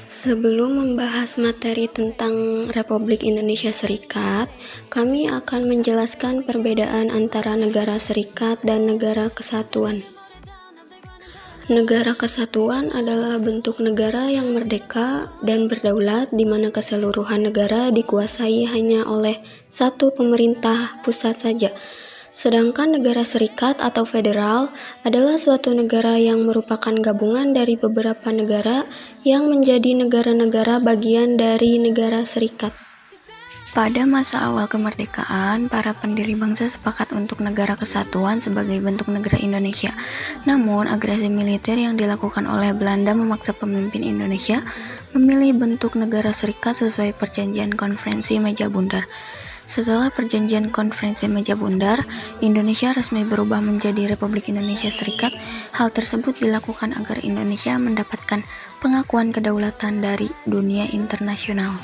Sebelum membahas materi tentang Republik Indonesia Serikat, kami akan menjelaskan perbedaan antara negara serikat dan negara kesatuan. Negara kesatuan adalah bentuk negara yang merdeka dan berdaulat, di mana keseluruhan negara dikuasai hanya oleh satu pemerintah pusat saja. Sedangkan negara serikat atau federal adalah suatu negara yang merupakan gabungan dari beberapa negara yang menjadi negara-negara bagian dari negara serikat. Pada masa awal kemerdekaan, para pendiri bangsa sepakat untuk negara kesatuan sebagai bentuk negara Indonesia. Namun, agresi militer yang dilakukan oleh Belanda memaksa pemimpin Indonesia memilih bentuk negara serikat sesuai perjanjian konferensi Meja Bundar. Setelah perjanjian konferensi Meja Bundar, Indonesia resmi berubah menjadi Republik Indonesia Serikat. Hal tersebut dilakukan agar Indonesia mendapatkan pengakuan kedaulatan dari dunia internasional.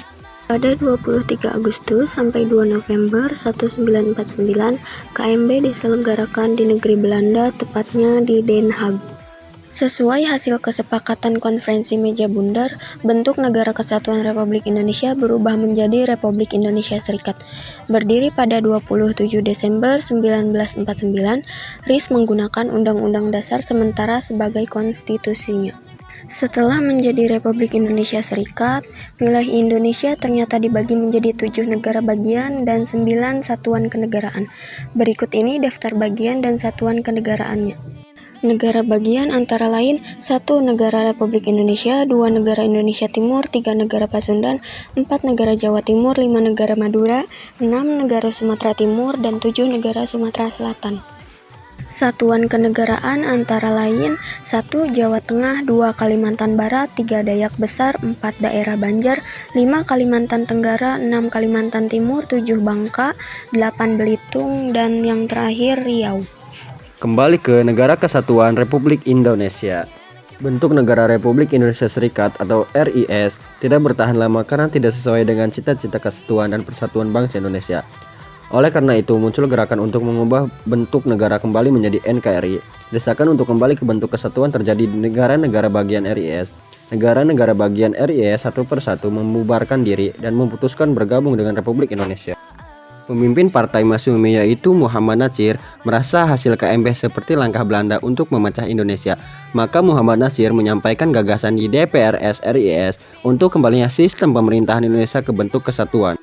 Pada 23 Agustus sampai 2 November 1949, KMB diselenggarakan di negeri Belanda, tepatnya di Den Haag. Sesuai hasil kesepakatan konferensi Meja Bundar, bentuk negara kesatuan Republik Indonesia berubah menjadi Republik Indonesia Serikat. Berdiri pada 27 Desember 1949, RIS menggunakan Undang-Undang Dasar sementara sebagai konstitusinya. Setelah menjadi Republik Indonesia Serikat, wilayah Indonesia ternyata dibagi menjadi 7 negara bagian dan 9 satuan kenegaraan. Berikut ini daftar bagian dan satuan kenegaraannya. Negara bagian antara lain 1 negara Republik Indonesia, 2 negara Indonesia Timur, 3 negara Pasundan, 4 negara Jawa Timur, 5 negara Madura, 6 negara Sumatera Timur, dan 7 negara Sumatera Selatan. Satuan kenegaraan antara lain 1 Jawa Tengah, 2 Kalimantan Barat, 3 Dayak Besar, 4 daerah Banjar, 5 Kalimantan Tenggara, 6 Kalimantan Timur, 7 Bangka, 8 Belitung, dan yang terakhir Riau. Kembali ke Negara Kesatuan Republik Indonesia. Bentuk negara Republik Indonesia Serikat atau RIS tidak bertahan lama karena tidak sesuai dengan cita-cita kesatuan dan persatuan bangsa Indonesia. Oleh karena itu muncul gerakan untuk mengubah bentuk negara kembali menjadi NKRI. Desakan untuk kembali ke bentuk kesatuan terjadi di negara-negara bagian RIS. Negara-negara bagian RIS satu persatu membubarkan diri dan memutuskan bergabung dengan Republik Indonesia. Pemimpin Partai Masyumi yaitu Muhammad Natsir merasa hasil KMB seperti langkah Belanda untuk memecah Indonesia. Maka Muhammad Natsir menyampaikan gagasan di DPRS RIS untuk kembalinya sistem pemerintahan Indonesia ke bentuk kesatuan.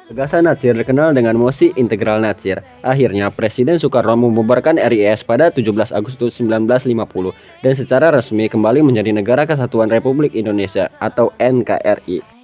Gagasan Natsir dikenal dengan mosi integral Natsir. Akhirnya Presiden Soekarno membubarkan RIS pada 17 Agustus 1950 dan secara resmi kembali menjadi Negara Kesatuan Republik Indonesia atau NKRI.